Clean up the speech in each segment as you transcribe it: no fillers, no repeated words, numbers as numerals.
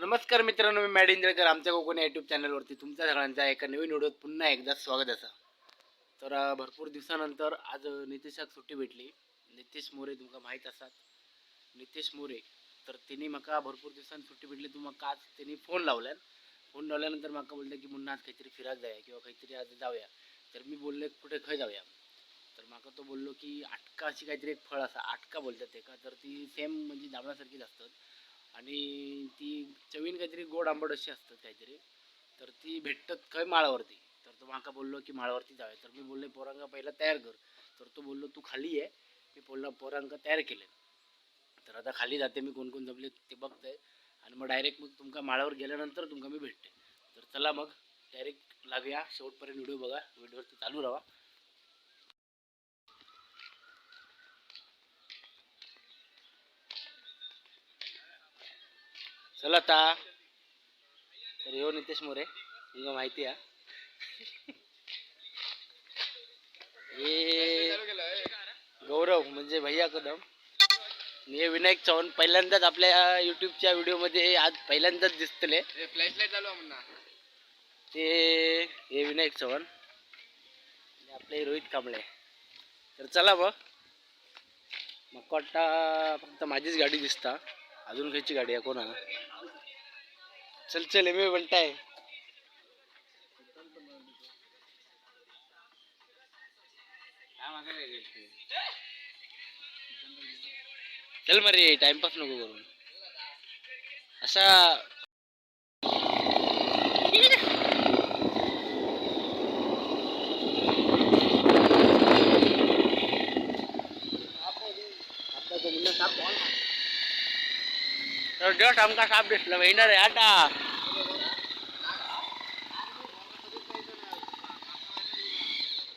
नमस्कार मित्रांनो, मी मॅड इंजळकर आमच्या कोकणी यूट्यूब चॅनलवरती तुमच्या सगळ्यांचा एका नवीन व्हिडिओत पुन्हा एकदा स्वागत असा. तर भरपूर दिवसानंतर आज नितेशाक सुट्टी भेटली. नितेश मोरे तुमका माहीत असतात. नितेश मोरे तर त्यांनी म्हाका भरपूर दिवसांनी सुट्टी भेटली. तू म्हाका आज त्यांनी फोन लावल्यानंतर म्हाका बोलले की मुन्ना आज काहीतरी फिरायला जाऊया किंवा काहीतरी आज जाऊया. तर मी बोलले कुठे खय जाऊया. तर म्हाका तो बोललो की आटका अशी काहीतरी एक फळ असा आटका बोलतात एका, तर ती सेम म्हणजे जांभळासारखीच असतात आणि ती चवीन काहीतरी गोड आंबट अशी असतात काहीतरी. तर ती भेटतात खय माळावरती. तर तो माका बोललो की माळावरती जाऊया. तर मी बोलले पोरांका पहिला तयार कर. तर तो बोललो तू खाली आहे. मी बोलला पोरांका तयार केले. तर आता खाली जाते मी, कोण कोण जमले ते बघतंय आणि मग डायरेक्ट मग तुमका माळावर गेल्यानंतर तुमका मी भेटते. तर चला मग डायरेक्ट लागूया. शेवटपर्यंत व्हिडिओ बघा, व्हिडिओवरती चालू राहा. चला आता. तर यो नितेश मोरे तुमका माहिती आहे. हे गौरव म्हणजे भैया कदम. हे विनायक चव्हाण पहिल्यांदाच आपल्या युट्यूबच्या व्हिडिओमध्ये आज पहिल्यांदाच दिसतले. ते हे विनायक चव्हाण आपले रोहित कांबळे. तर चला मग वाटता फक्त माझीच गाडी दिसता, अजून खायची गाडी आहे कोणा. चल चल एम म्हणताय. चल मरे टाइमपास नको करून असा. तर जस्ट आमका साप दिसला येणार आहे आता.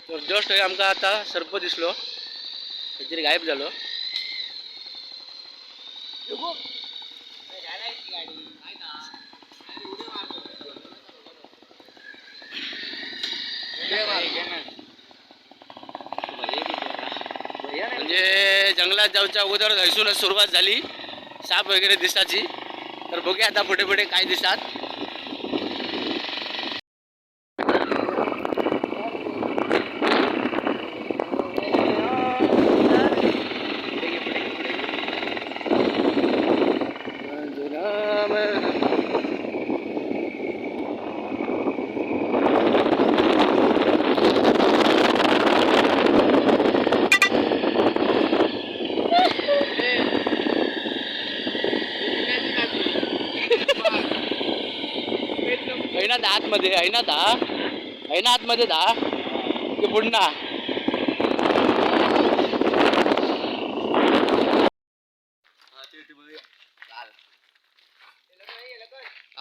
तर जस्ट आमका आता सर्प दिसलो, काहीतरी गायब झालो. म्हणजे जंगलात जाऊच्या अगोदर हैसूनच सुरुवात झाली साप वगैरे दिसायची. तर बघूया आता पुढे पुढे काय दिसतात. आतमध्ये आहे ना आतमध्ये दा की पुन्हा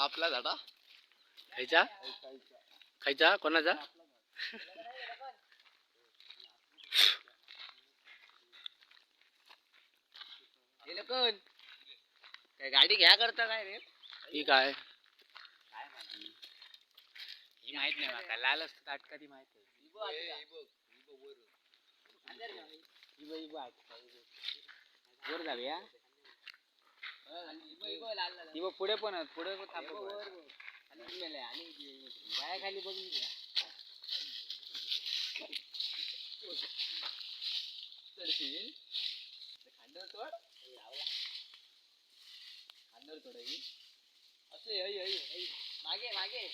आपला झाडा खायचा कोणाचा. काय गाडी घ्या करता काय रे. ठीक आहे. ही माहित नाही माका, लाल असतं अटका ती माहित आहे. वर जाऊया. पुढे पण पुढे बाया खाली बघून घ्या. खांदर थोड असे मागे मागे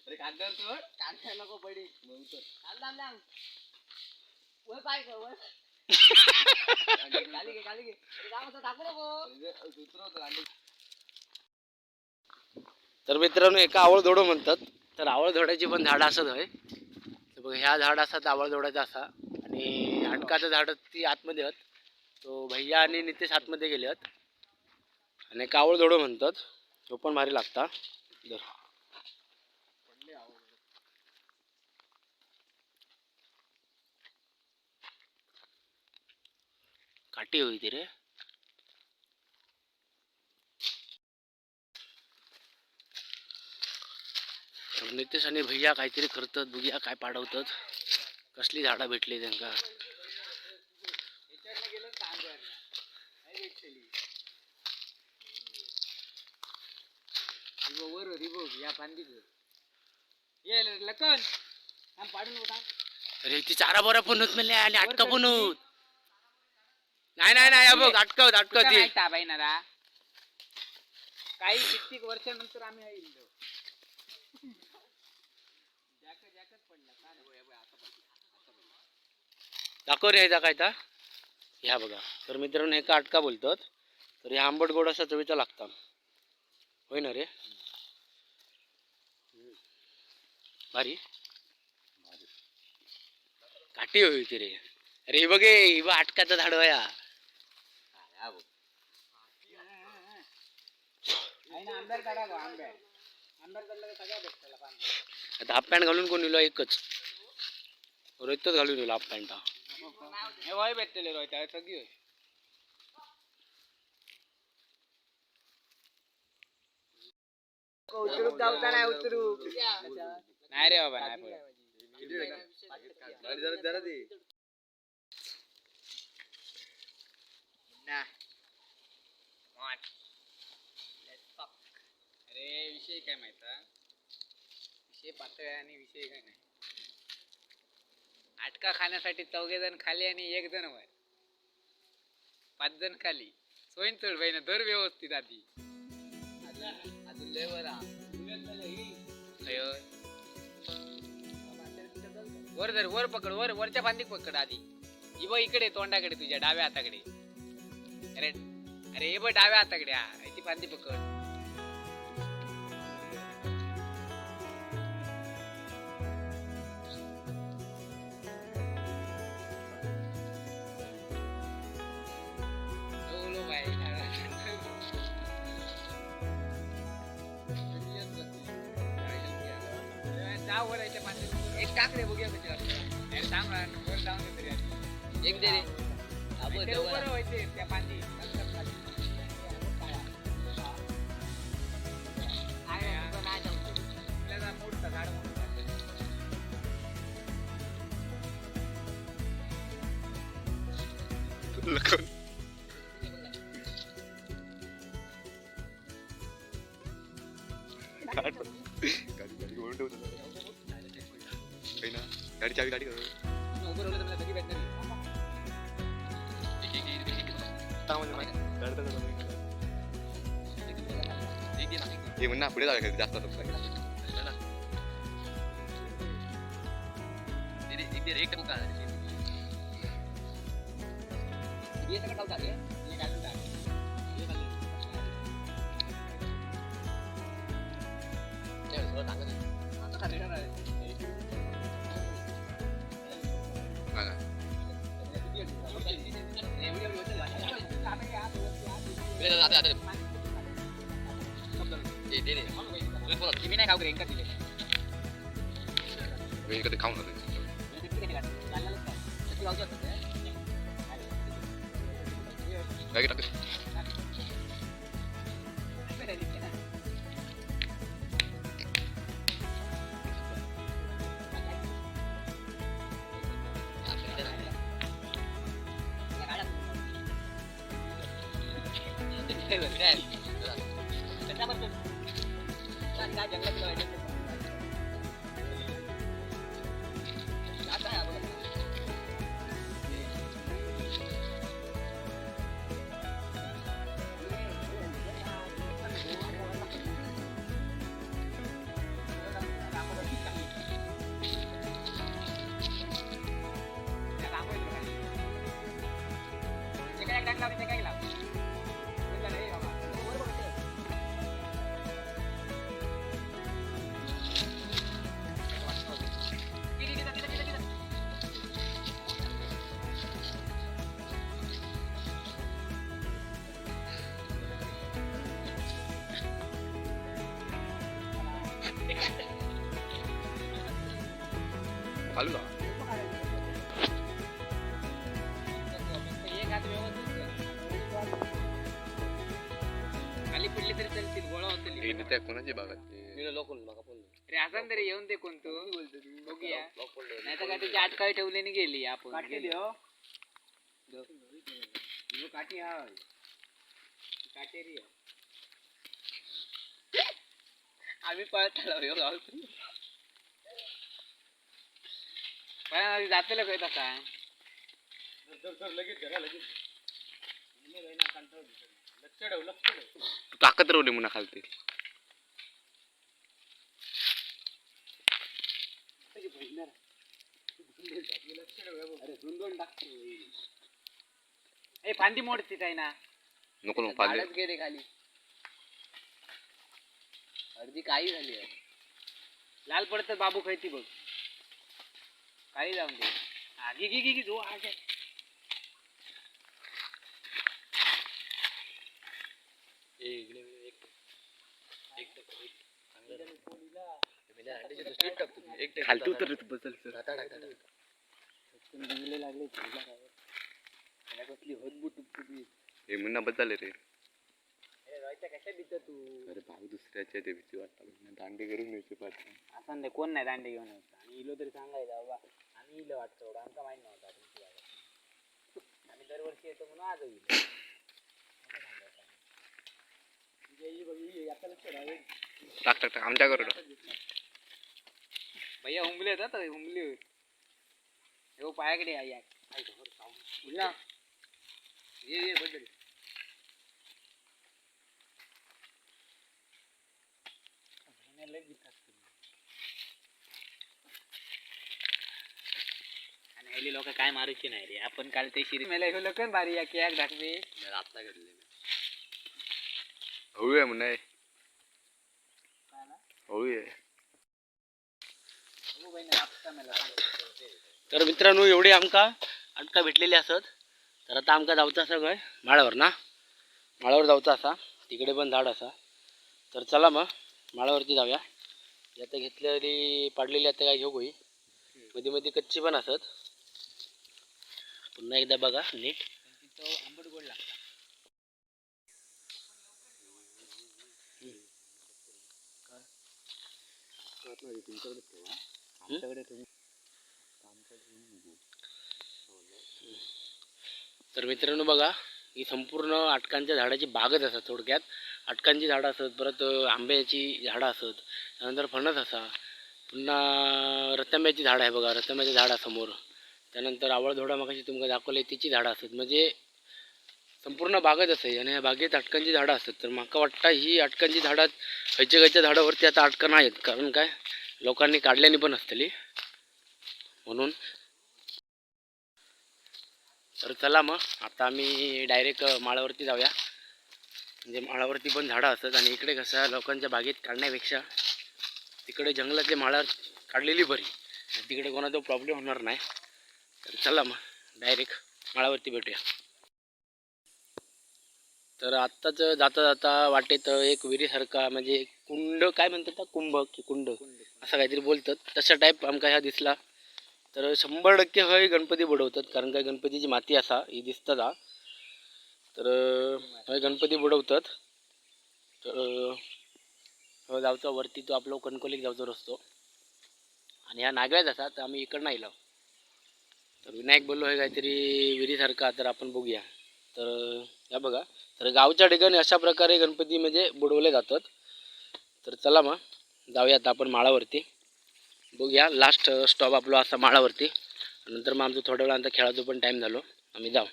अरे कांद्यावर तोड, कांद्या नको पडी काय कर खाली घे टाकू नको. तर मित्रांनो एका आवळ धोडो म्हणतात. तर आवळ धोड्याची पण झाडं असत आहे. तर बघ ह्या झाड असतात आवळ धोड्याचा असा, आणि अटकाचं झाड ती आतमध्ये आहेत. तो भैया आणि नितेश आतमध्ये गेले आहेत आणि एक आवळ धोडो म्हणतात. तो पण भारी लागता. काठी होई ती रे. नितेश आणि भैया काहीतरी करतात, बघूया काय पाडवतात. कसली झाडं भेटली त्यांना. अरे ती चारा बोरा पण होत म्हणले आणि अटका पण होत. नाही नाही नाही बघ अटकवत ती काही कित्येक वर्षानंतर आम्ही येईल दाखव रे ह्याचा काय ता ह्या बघा. तर मित्रांनो एका अटका बोलतात. तर ह्या आंबट गोड असा चवीचा लागता होय ना रे. भारी काठी होई ती रे. अरे हे बघे ही बघ अटकाचा झाड वया. आता हाफ पॅन्ट घालून कोण इलो एकच रोहितच घालून इलो हाफ पॅन्ट. भेटले रोहित सगळी उतरू जाऊचा नाही उतरू नाही रे बाबा नाही अरे विषय काय माहिती विषय पातळ आहे आणि विषय काय नाही. अटका खाण्यासाठी 4 जण खाली आणि 1 जण वर 5 जण खाली सोयीन चढ बाई ना दर व्यवस्थित आधी वर धर वर पकड वरच्या फांदीक पकड आधी. ही बघ इकडे तोंडाकडे तुझ्या डाव्या हाताकडे. अरे अरे हे बघ डाव्या हाताकडे ती फांदी पकड. एक टाक रे बघूया कशी सांग वर जाऊन दे तरी एक दे रे वर व्हायचे त्या पाणी मोठं झाड गाडी चावी गाडी म्हणा पुढे जाऊ जास्त मी नाही खाऊ ग्रेन का दिले कधी खाऊन टाक चालू खाली पडली तरी चलतील गोळा होतील त्या कोणाची बाग अरे असं तरी येऊन दे कोण तू बघूया नाही तर काय त्याची अटकाळी ठेवली गेली आपण काठी काटेरी आम्ही पळत आलो गावतून पण जातेला कळत आता ताकद रवली म्हणा खालते ए फांदी मोडते काय ना नको नको पाहिले झाडच गेले खाली अर्धी काही झाली आहे. लाल पडत बाबू खायची बघ काही जाऊन दे आगी गी गी जो आज खालती उतर बदल लागले कसली होतबूट हे म्हणा बदलले रे कशा भीत तू अरे भाऊ दुसऱ्याचे ते भीती वाटतात दांडे करून न्यायचे पाहिजे असं नाही कोण नाही दांडे घेऊन यायचं आणि इलो तरी सांगायचं बाबा आम्ही इलो वाटतो एवढं आमका माहित नव्हता तुमची गाडी आम्ही दरवर्षी येतो म्हणून आज येईल टाक टाक टाक आमच्याकडे भैया हुंबले येतात हुंबले हो पायाकडे या ये बदल आणि लोक काय मारूची नाही रे आपण काल ते शिरी मेला लोक भारी या केक ढाकवे आता घडले हळू म्हणा हळू तर मित्रांनो एवढे आमका अटका भेटलेली असत तर आता आमका जाऊचं असं काय माळावर ना माळावर जाऊचं असा तिकडे पण झाड असा तर चला मग माळावरती जाऊया आता घेतलेली पाडलेली आता काय घेऊ होई मध्ये मध्ये कच्ची पण असत पुन्हा एकदा बघा नीट आंबट गोड लागतात तर मित्रांनो बघा ही संपूर्ण अटकांच्या झाडाची बागच असत थोडक्यात अटकांची झाडं असत परत आंब्याची झाडं असत त्यानंतर फणस असा पुन्हा रतांब्याची झाडं आहे बघा रतांब्याची झाडं समोर त्यानंतर आवळधोडा मगाशी तुमका दाखवले तिची झाडं असत म्हणजे संपूर्ण बागच असे आणि ह्या बागेत अटकांची झाडं असतात तर माका वाटतं ही अटकांची झाडं खयच्या झाडावरती आता अटकं नाहीत कारण काय लोकांनी काढल्यानी पण असतली म्हणून तर चला मग आता आम्ही डायरेक्ट माळावरती जाऊया म्हणजे माळावरती पण झाडं असतात आणि इकडे कसं लोकांच्या बागेत काढण्यापेक्षा तिकडे जंगलातली माळावर काढलेली बरी तिकडे कोणाचा प्रॉब्लेम होणार नाही तर चला मग डायरेक्ट माळावरती भेटूया तर आत्ताच जाता जाता वाटेत एक विहिरीसारखा म्हणजे कुंड काय म्हणतात ना कुंभ की कुंड असं काहीतरी बोलतात तशा टाईप आमका ह्या दिसला तर 100% हय गणपती बुडवतात कारण काय गणपतीची माती असा ही दिसतात हा तर हय गणपती बुडवतात तर जाऊचा वरती तो आपलं कणकोलीक जाऊचा रस्तो आणि ह्या नागव्याच असा तर आम्ही इकडं नाही लाव तर विनायक बोललो आहे काहीतरी विहिरीसारखा तर आपण बघूया तर या बघा तर गावच्या ठिकाणी अशा प्रकारे गणपती म्हणजे बुडवले जातात तर चला मग जाऊया आता आपण माळावरती बघूया लास्ट स्टॉप आपला असा माळावरती नंतर मग आमचं थोड्या वेळानंतर खेळायचो पण टाईम झालो आम्ही जाऊ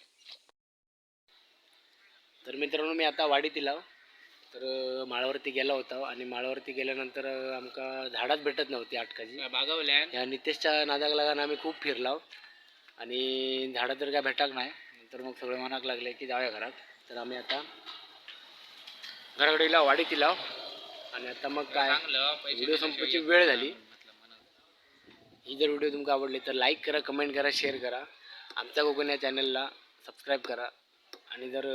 तर मित्रांनो मी आता वाडीत इलाव तर माळावरती गेला होता आणि माळावरती गेल्यानंतर आमका झाडात भेटत नव्हती अटकाची बागावल्या या नितेशच्या नादाक लागान आम्ही खूप फिरलाव आणि झाडं तर काय भेटाक नाही नंतर मग सगळे मनाक लागले की जाऊया घरात तर आम्ही आता घराकडे इलाव वाडीत इलाव आणि आता मग काय व्हिडिओ संपायची वेळ झाली ही जर व्हिडिओ तुमका आवडली तर लाईक करा कमेंट करा शेअर करा आमच्या कोकण या चॅनलला सबस्क्राईब करा आणि जर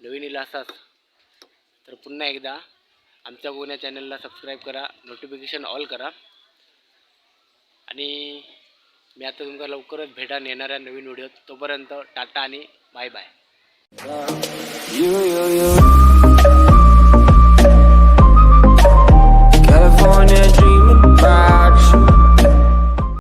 नवीन इला असाच तर पुन्हा एकदा आमच्या कोकण या चॅनलला सबस्क्राईब करा नोटिफिकेशन ऑल करा आणि मी आता तुमका लवकरच भेटान येणाऱ्या नवीन व्हिडिओत तोपर्यंत टाटा आणि बाय बाय